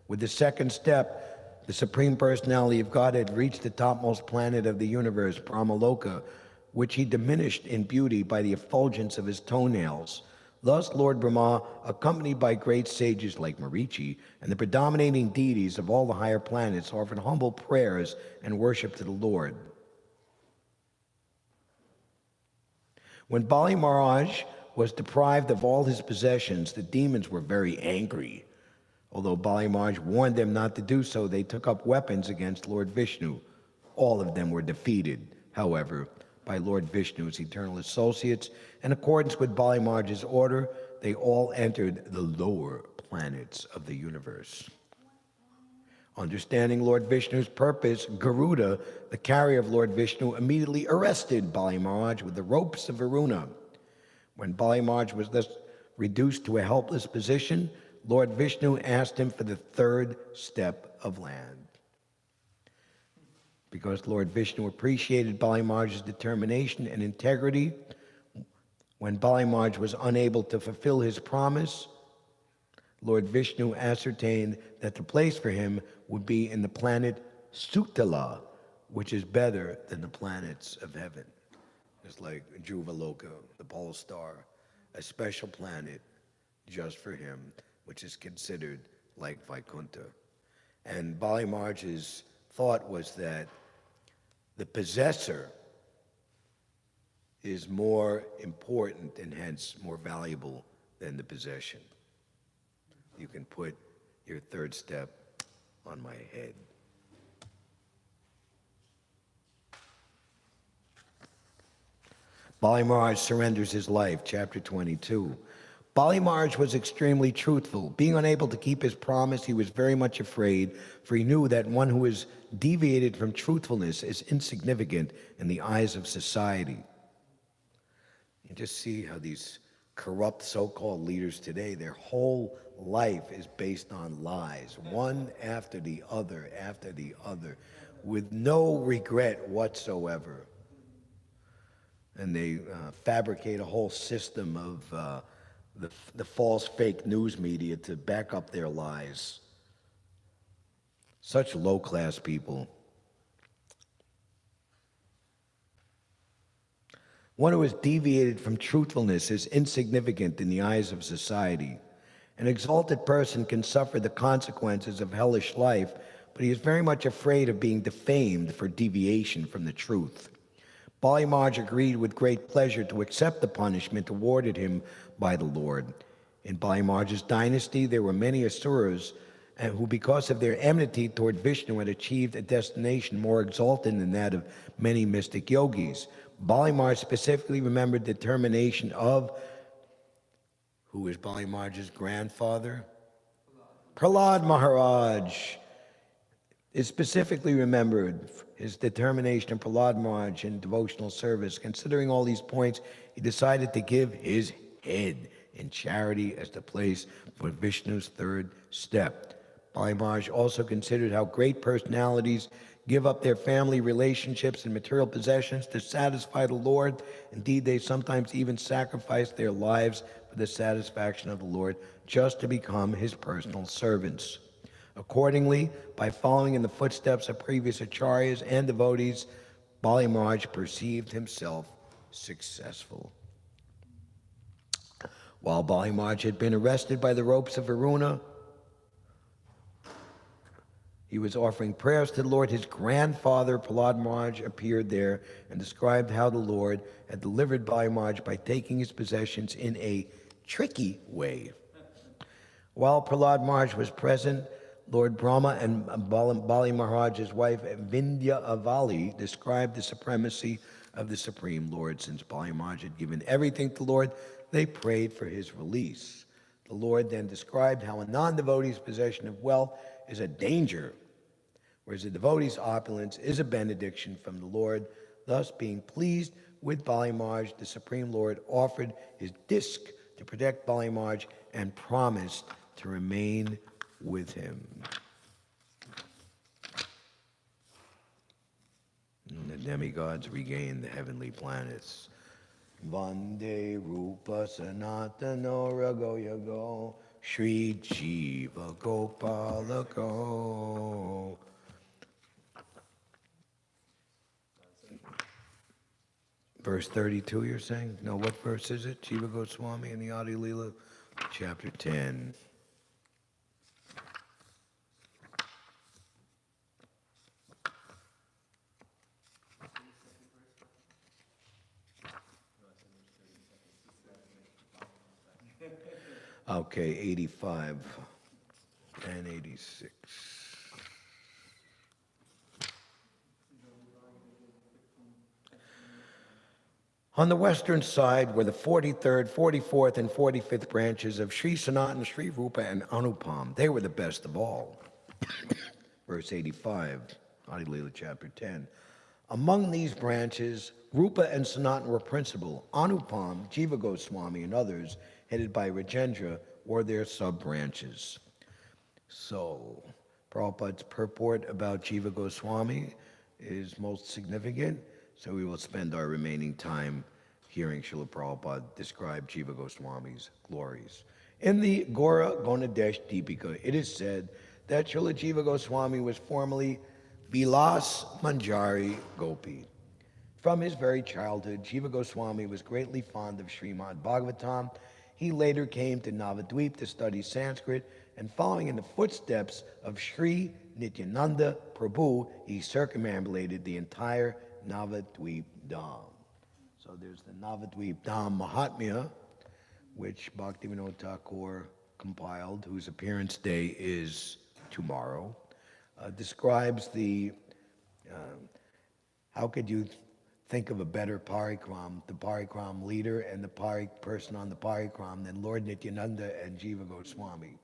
With the second step, the Supreme Personality of God had reached the topmost planet of the universe, Brahmaloka, which he diminished in beauty by the effulgence of his toenails. Thus, Lord Brahma, accompanied by great sages like Marichi and the predominating deities of all the higher planets, offered humble prayers and worship to the Lord. When Bali Maharaj was deprived of all his possessions, the demons were very angry. Although Bali Maharaj warned them not to do so, they took up weapons against Lord Vishnu. All of them were defeated, however, by Lord Vishnu's eternal associates. In accordance with Bali Maharaj's order, they all entered the lower planets of the universe. Understanding Lord Vishnu's purpose, Garuda, the carrier of Lord Vishnu, immediately arrested Bali Maharaj with the ropes of Varuna. When Bali Maharaj was thus reduced to a helpless position, Lord Vishnu asked him for the third step of land. Because Lord Vishnu appreciated Bali Maharaj's determination and integrity, when Bali Maharaj was unable to fulfill his promise, Lord Vishnu ascertained that the place for him would be in the planet Sutala, which is better than the planets of heaven. It's like Juvaloka, the pole star, a special planet just for him, which is considered like Vaikuntha. And Bali Maharaj's thought was that the possessor is more important and hence more valuable than the possession. You can put your third step on my head. Bali Maharaj surrenders his life, chapter 22. Bali Maharaj was extremely truthful. Being unable to keep his promise, he was very much afraid, for he knew that one who is deviated from truthfulness is insignificant in the eyes of society. You just see how these corrupt so-called leaders today, their whole life is based on lies, one after the other, with no regret whatsoever. And they fabricate a whole system of the false fake news media to back up their lies. Such low-class people. One who has deviated from truthfulness is insignificant in the eyes of society. An exalted person can suffer the consequences of hellish life, but he is very much afraid of being defamed for deviation from the truth. Bali Maharaj agreed with great pleasure to accept the punishment awarded him by the Lord. In Bali Maharaj's dynasty, there were many asuras who, because of their enmity toward Vishnu, had achieved a destination more exalted than that of many mystic yogis. Bali Maharaj specifically remembered the determination of, who is Bali Maharaj's grandfather? Prahlad Maharaj. It specifically remembered his determination of Prahlad Maharaj in devotional service. Considering all these points, he decided to give his head in charity as the place for Vishnu's third step. Bali Maharaj also considered how great personalities give up their family relationships and material possessions to satisfy the Lord. Indeed, they sometimes even sacrifice their lives for the satisfaction of the Lord just to become his personal servants. Accordingly, by following in the footsteps of previous acharyas and devotees, Bali Maharaj perceived himself successful. While Bali Maharaj had been arrested by the ropes of Varuna, he was offering prayers to the Lord. His grandfather, Prahlad Maharaj, appeared there and described how the Lord had delivered Bali Maharaj by taking his possessions in a tricky way. While Prahlad Maharaj was present, Lord Brahma and Bali Maharaj's wife, Vindhya Avali, described the supremacy of the Supreme Lord. Since Bali Maharaj had given everything to the Lord, they prayed for his release. The Lord then described how a non-devotee's possession of wealth is a danger, whereas a devotee's opulence is a benediction from the Lord. Thus, being pleased with Bali Maharaj, the Supreme Lord offered his disc to protect Bali Maharaj and promised to remain with him. And the demigods regained the heavenly planets. Vande Rupa Sanatano Ragoyago Shri Jiva Gopalako. Verse 32, you're saying? No, what verse is it? Jiva Goswami in the Adi Leela, chapter 10. Okay, 85 and 86. On the western side were the 43rd, 44th, and 45th branches of Sri Sanatana, Sri Rupa, and Anupam. They were the best of all. Verse 85, Adi Leela, chapter 10. Among these branches Rupa and Sanatan were principal. Anupam, Jiva Goswami, and others, headed by Rajendra, were their sub-branches. So, Prabhupada's purport about Jiva Goswami is most significant, so we will spend our remaining time hearing Srila Prabhupada describe Jiva Goswami's glories. In the Gora Gonadesh Deepika, it is said that Srila Jiva Goswami was formerly Vilas Manjari Gopi. From his very childhood, Jiva Goswami was greatly fond of Śrimad Bhāgavatam. He later came to Navadvip to study Sanskrit, and following in the footsteps of Sri Nityananda Prabhu, he circumambulated the entire Navadvip Dham. So there's the Navadvip Dham Mahatmya, which Bhaktivinoda Thakur compiled, whose appearance day is tomorrow, describes the, how could you think of a better parikram, the parikram leader and the person on the parikram than Lord Nityananda and Jiva Goswami.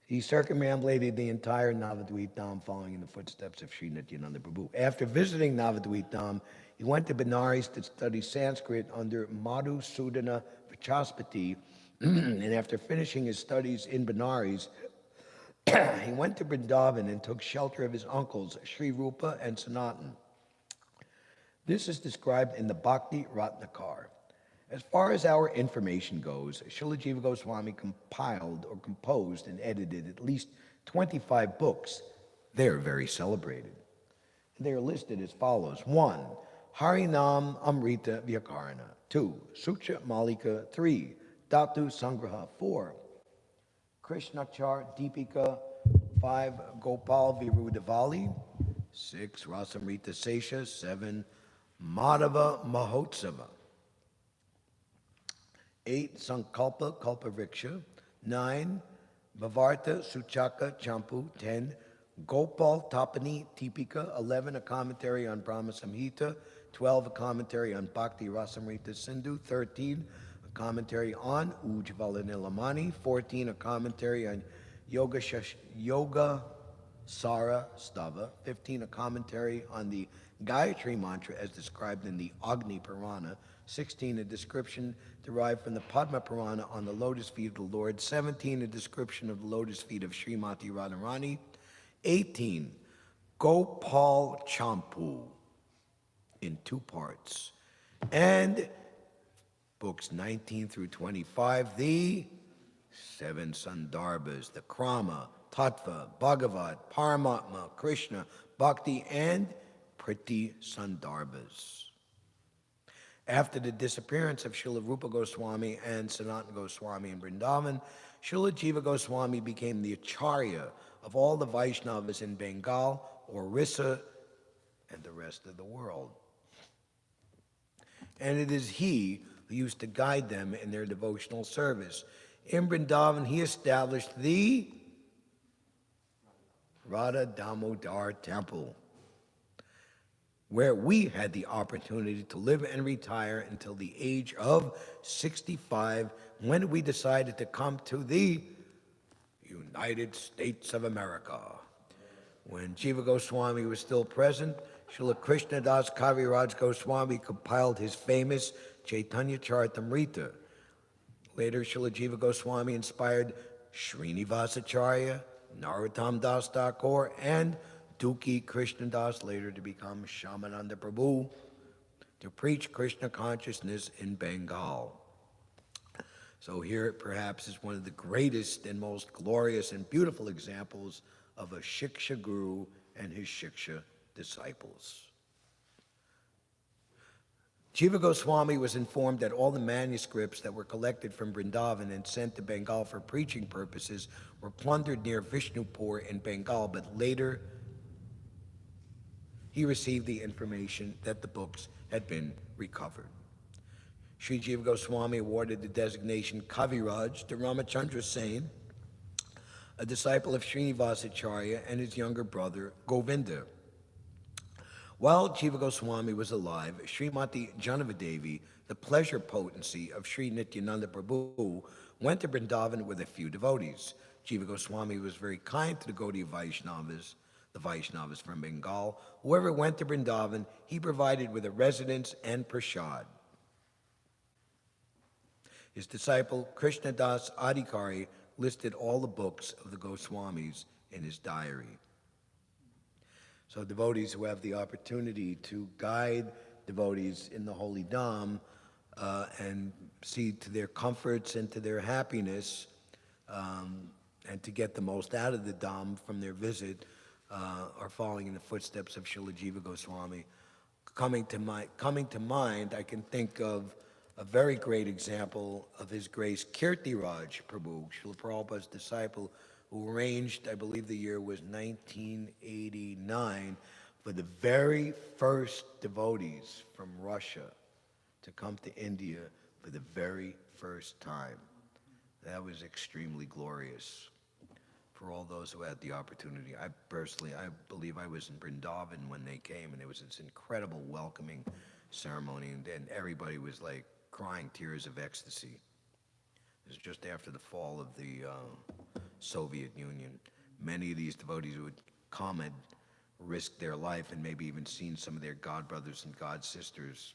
He circumambulated the entire Navadvip Dham, following in the footsteps of Sri Nityananda Prabhu. After visiting Navadvip Dham, he went to Benares to study Sanskrit under Madhusudana Vachaspati, and after finishing his studies in Benares, he went to Vrindavan and took shelter of his uncles, Sri Rupa and Sanatan. This is described in the Bhakti Ratnakar. As far as our information goes, Srila Jiva Goswami compiled or composed and edited at least 25 books. They're very celebrated. They are listed as follows. 1. Harinam Amrita Vyakarana. 2. Suksha Malika. 3. Dhatu Sangraha. 4. Krishnachar Deepika. 5. Gopal Virudavali. 6. Rasamrita Sesha. 7. Madhava Mahotsava. 8. Sankalpa Kalpavriksha. 9. Bhavarta Suchaka Champu. 10. Gopal Tapani Tipika. 11. A commentary on Brahma Samhita. 12. A commentary on Bhakti Rasamrita Sindhu. 13. A commentary on Ujjvala Nilamani. 14. A commentary on Yoga Sara Stava. 15. A commentary on the Gayatri Mantra as described in the Agni Purana. 16. A description derived from the Padma Purana on the lotus feet of the Lord. 17. A description of the lotus feet of Srimati Radharani. 18. Gopal Champu in 2 parts. And books 19 through 25, the 7 Sandarbhas, the Krama, Tattva, Bhagavat, Paramatma, Krishna, Bhakti, and Priti Sandarbhas. After the disappearance of Srila Rupa Goswami and Sanatana Goswami in Vrindavan, Srila Jiva Goswami became the Acharya of all the Vaishnavas in Bengal, Orissa, and the rest of the world. And it is he who used to guide them in their devotional service. In Vrindavan, he established the Radha Damodar Temple, where we had the opportunity to live and retire until the age of 65, when we decided to come to the United States of America. When Jiva Goswami was still present, Srila Krishnadas Kaviraj Goswami compiled his famous Chaitanya Charitamrita. Later, Srila Jiva Goswami inspired Srinivasacharya, Narottam Das Thakur, and Dukhi Krishnadas, later to become Shyamananda Prabhu, to preach Krishna consciousness in Bengal. So here perhaps is one of the greatest and most glorious and beautiful examples of a Shiksha Guru and his Shiksha disciples. Jiva Goswami was informed that all the manuscripts that were collected from Vrindavan and sent to Bengal for preaching purposes were plundered near Vishnupur in Bengal, but later he received the information that the books had been recovered. Sri Jiva Goswami awarded the designation Kaviraj to Ramachandra Sen, a disciple of Srinivasacharya, and his younger brother Govinda. While Jiva Goswami was alive, Srimati Janavadevi, the pleasure potency of Sri Nityananda Prabhu, went to Vrindavan with a few devotees. Jiva Goswami was very kind to the Gaudiya Vaishnavas. the Vaishnavas from Bengal. Whoever went to Vrindavan, he provided with a residence and prasad. His disciple Krishnadas Adhikari listed all the books of the Goswamis in his diary. So devotees who have the opportunity to guide devotees in the holy Dham and see to their comforts and to their happiness, and to get the most out of the Dham from their visit, are following in the footsteps of Srila Jiva Goswami. Coming to mind, I can think of a very great example of His Grace Kirtiraj Prabhu, Srila Prabhupada's disciple, who arranged, I believe the year was 1989, for the very first devotees from Russia to come to India for the very first time. That was extremely glorious for all those who had the opportunity. I believe I was in Vrindavan when they came, and it was this incredible welcoming ceremony, and everybody was like crying tears of ecstasy. It was just after the fall of the Soviet Union. Many of these devotees would come and risk their life, and maybe even seen some of their god brothers and god sisters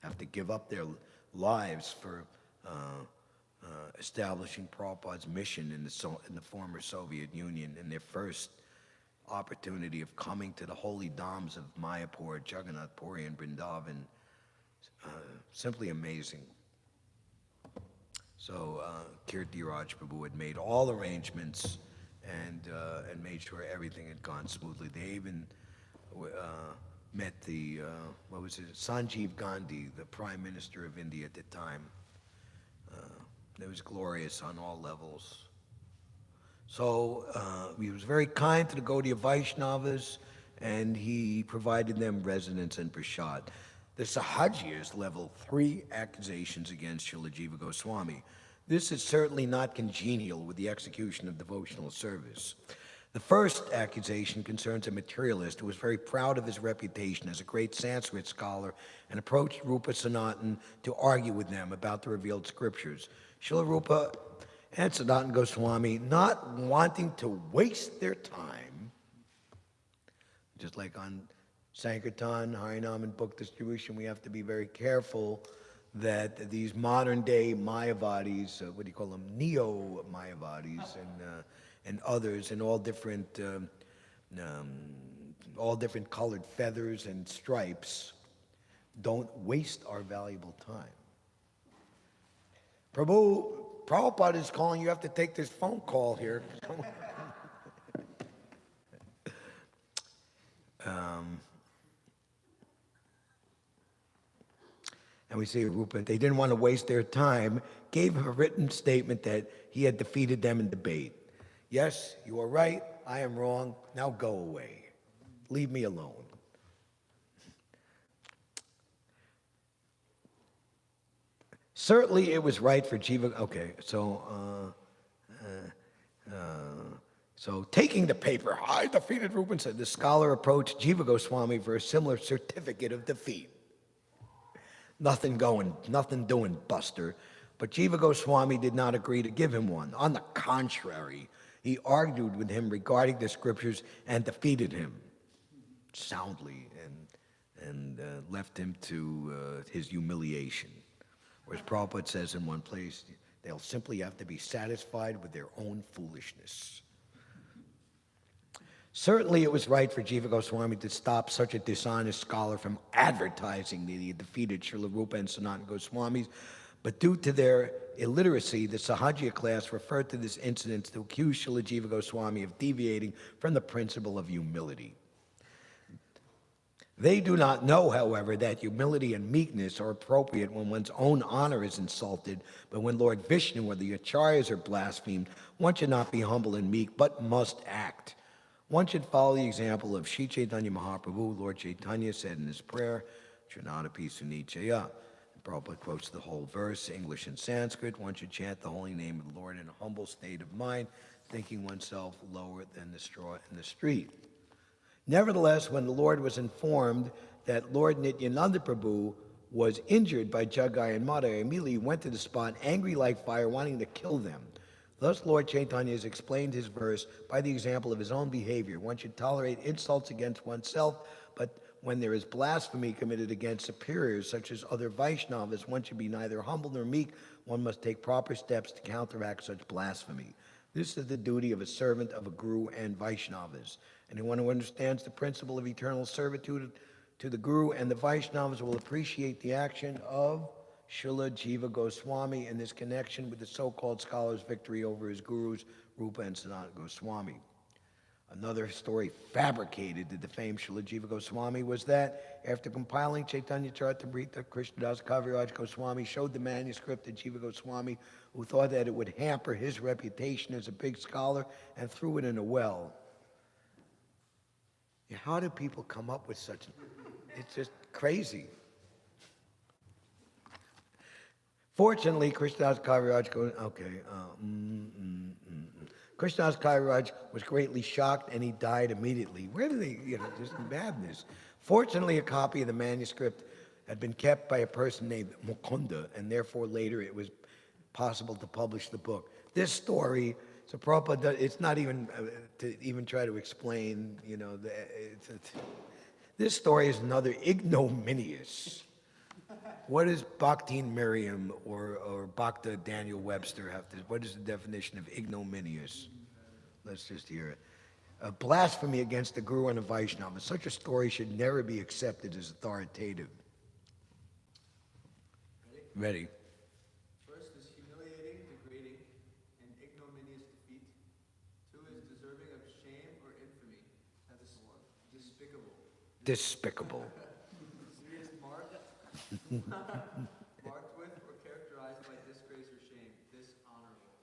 have to give up their lives for establishing Prabhupada's mission in the former Soviet Union, in their first opportunity of coming to the holy dhams of Mayapur, Jagannath Puri, and Vrindavan. Simply amazing. So Kirtiraj Prabhu had made all arrangements and made sure everything had gone smoothly. They even met the, Sanjeev Gandhi, the Prime Minister of India at the time. It was glorious on all levels. So he was very kind to the Gaudiya Vaishnavas, and he provided them residence and prasad. The Sahajiyas leveled 3 accusations against Srila Jiva Goswami. This is certainly not congenial with the execution of devotional service. The first accusation concerns a materialist who was very proud of his reputation as a great Sanskrit scholar and approached Rupa Sanatan to argue with them about the revealed scriptures. Srila Rupa and Sanatan Goswami, not wanting to waste their time, just like on Sankirtan, Harinam, and book distribution, we have to be very careful that these modern-day Mayavadis, neo-Mayavadis, and others in all different colored feathers and stripes, don't waste our valuable time. Prabhupada is calling. You have to take this phone call here. And we see Rupa, they didn't want to waste their time, gave him a written statement that he had defeated them in debate. Yes, you are right, I am wrong, now go away. Leave me alone. Certainly it was right for Jiva, so taking the paper, I defeated Rupa, said the scholar approached Jiva Goswami for a similar certificate of defeat. Nothing doing, Buster. But Jiva Goswami did not agree to give him one. On the contrary, he argued with him regarding the scriptures and defeated him soundly and left him to his humiliation. Whereas Prabhupada says in one place, they'll simply have to be satisfied with their own foolishness. Certainly it was right for Jiva Goswami to stop such a dishonest scholar from advertising that he had defeated Srila Rupa and Sanatana Goswamis, but due to their illiteracy, the Sahajiya class referred to this incident to accuse Srila Jiva Goswami of deviating from the principle of humility. They do not know, however, that humility and meekness are appropriate when one's own honor is insulted, but when Lord Vishnu or the Acharyas are blasphemed, one should not be humble and meek, but must act. One should follow the example of Sri Chaitanya Mahaprabhu. Lord Chaitanya said in his prayer, Trinadapi Sunichaya. Prabhupada quotes the whole verse, English and Sanskrit. One should chant the holy name of the Lord in a humble state of mind, thinking oneself lower than the straw in the street. Nevertheless, when the Lord was informed that Lord Nityananda Prabhu was injured by Jagai and Madai, immediately went to the spot, angry like fire, wanting to kill them. Thus, Lord Chaitanya has explained his verse by the example of his own behavior. One should tolerate insults against oneself, but when there is blasphemy committed against superiors, such as other Vaishnavas, one should be neither humble nor meek. One must take proper steps to counteract such blasphemy. This is the duty of a servant of a Guru and Vaishnavas. Anyone who understands the principle of eternal servitude to the Guru and the Vaishnavas will appreciate the action of Srila Jiva Goswami in this connection with the so-called scholar's victory over his gurus, Rupa and Sanatana Goswami. Another story fabricated to defame Srila Jiva Goswami was that after compiling Chaitanya Charitamrita, Krishnadas Kaviraj Goswami showed the manuscript to Jiva Goswami, who thought that it would hamper his reputation as a big scholar, and threw it in a well. How do people come up with such? It's just crazy. Fortunately, Krishnadas Kaviraj Krishnadas Kaviraj was greatly shocked and he died immediately. Where do they, just madness. Fortunately, a copy of the manuscript had been kept by a person named Mukunda, and therefore later it was possible to publish the book. This story, so Prabhupada, it's not even to even try to explain, this story is another ignominious. What does Bhaktin Miriam or Bhakta Daniel Webster have to, what is the definition of ignominious? Let's just hear it. A blasphemy against the Guru and a Vaishnava. Such a story should never be accepted as authoritative. Ready? First is humiliating, degrading, and ignominious defeat. Two is deserving of shame or infamy. That is one. Despicable. Despicable. Three is marked with or characterized by disgrace or shame. Dishonorable.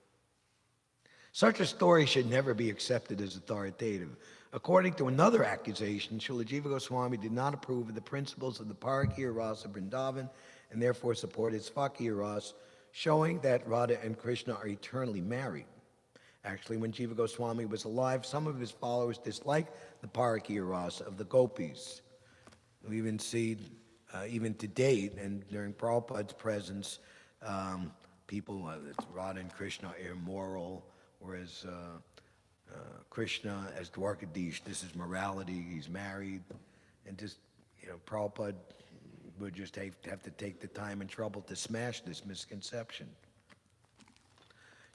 Such a story should never be accepted as authoritative. According to another accusation, Srila Jiva Goswami did not approve of the principles of the Parakya Rasa of Vrindavan and therefore supported Svakya Rasa, showing that Radha and Krishna are eternally married. Actually, when Jiva Goswami was alive, some of his followers disliked the Parakya Rasa of the gopis. We even see, even to date, and during Prabhupada's presence, people, Radha and Krishna are immoral, whereas Krishna as Dwarkadish, this is morality, he's married, and just, Prabhupada would just have to take the time and trouble to smash this misconception.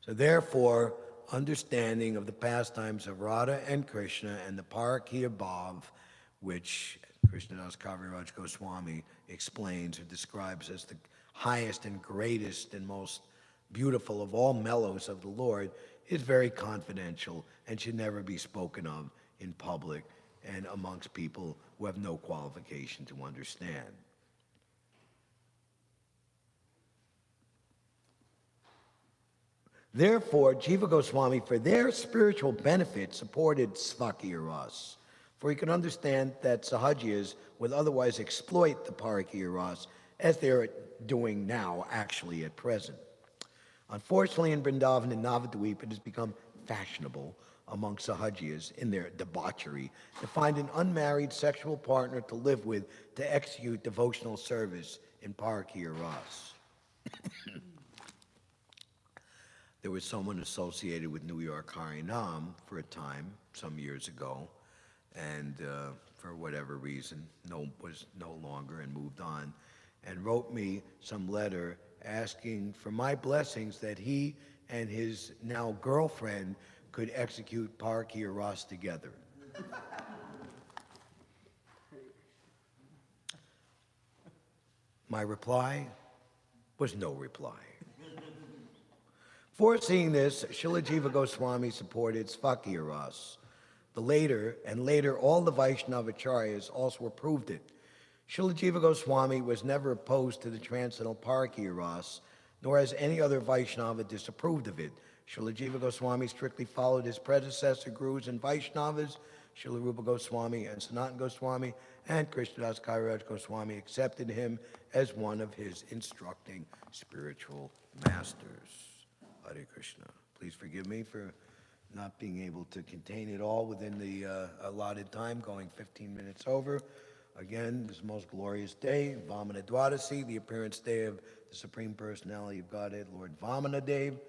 So therefore, understanding of the pastimes of Radha and Krishna and the Parakya Bhav, which Krishnadas Kaviraj Goswami explains or describes as the highest and greatest and most beautiful of all mellows of the Lord, is very confidential and should never be spoken of in public and amongst people who have no qualification to understand. Therefore, Jiva Goswami, for their spiritual benefit, supported Svakya Rasa, for he could understand that Sahajiyas would otherwise exploit the Parakya Rasa, as they are doing now, actually, at present. Unfortunately, in Vrindavan and Navadvip, it has become fashionable among Sahajiyas in their debauchery to find an unmarried sexual partner to live with to execute devotional service in Parakya Rasa. There was someone associated with New York Harinam for a time, some years ago, and for whatever reason, was no longer and moved on, and wrote me some letter asking for my blessings that he and his now girlfriend could execute Parakya Rasa together. My reply was no reply. Foreseeing this, Srila Jiva Goswami supported Svakya Rasa. Later, all the Vaishnavacharyas also approved it. Srila Jiva Goswami was never opposed to the transcendental Parakya Rasa, nor has any other Vaishnava disapproved of it. Srila Jiva Goswami strictly followed his predecessor gurus and Vaishnavas, Srila Rupa Goswami and Sanatana Goswami, and Krishnadas Kaviraj Goswami accepted him as one of his instructing spiritual masters. Hare Krishna. Please forgive me for not being able to contain it all within the allotted time, going 15 minutes over. Again, this most glorious day, Vamana Dwadasi, the appearance day of the Supreme Personality of Godhead, Lord Vamana Dev,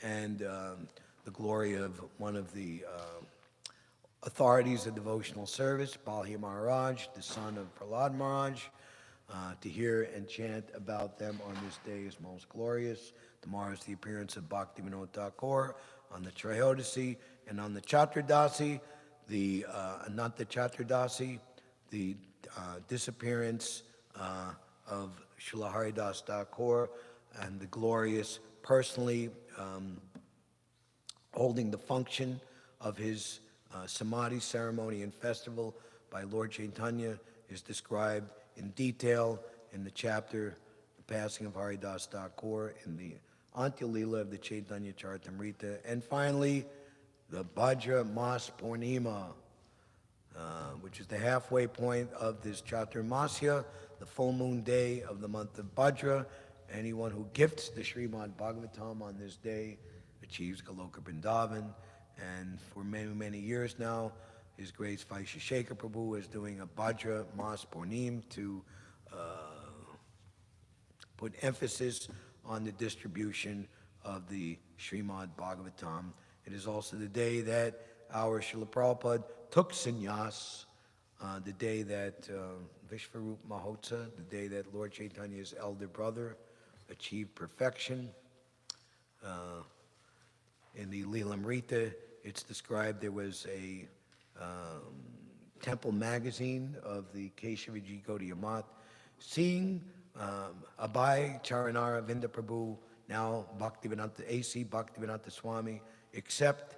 and the glory of one of the authorities of devotional service, Balhi Maharaj, the son of Prahlad Maharaj. To hear and chant about them on this day is most glorious. Tomorrow is the appearance of Bhaktivinoda Thakur on the Trayodasi, and on the Chaturdasi, the Ananta Chaturdasi, the disappearance of Srila Haridas Thakur, and the glorious personally holding the function of his Samadhi ceremony and festival by Lord Chaitanya is described in detail in the chapter, The Passing of Haridas Thakur, in the Antya Lila of the Chaitanya Charitamrita. And finally, the Bhadra Mas Purnima, which is the halfway point of this Chaturmasya, the full moon day of the month of Bhadra. Anyone who gifts the Śrimad Bhāgavatam on this day achieves Goloka Vrindavan. And for many, many years now, His Grace Vaisheshekha Prabhu is doing a Bhadra Mas Purnim to put emphasis on the distribution of the Śrimad Bhāgavatam. It is also the day that our Srila Prabhupada took sannyas, the day that Vishvarup Mahotsa, the day that Lord Chaitanya's elder brother achieved perfection. In the Lilamrita, it's described there was a temple magazine of the Keshavaji Gaudiya Math, seeing Abhay Charanara Vinda Prabhu, now Bhaktivedanta, A.C. Bhaktivedanta Swami, accept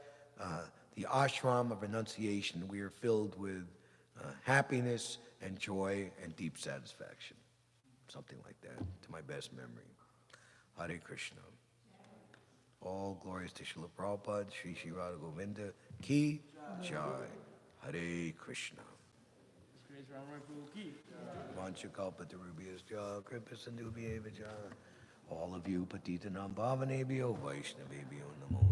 the ashram of renunciation. We are filled with happiness and joy and deep satisfaction. Something like that, to my best memory. Hare Krishna. All glories to Srila Prabhupada, Sri Sri Radha Govinda, Ki Jai. Hare Krishna. Vanchakalpatarubhyascha, Kripasandubhyevacha. All of you, Patitanam Bhavanebhyo, Vaishnavebhyo Namo.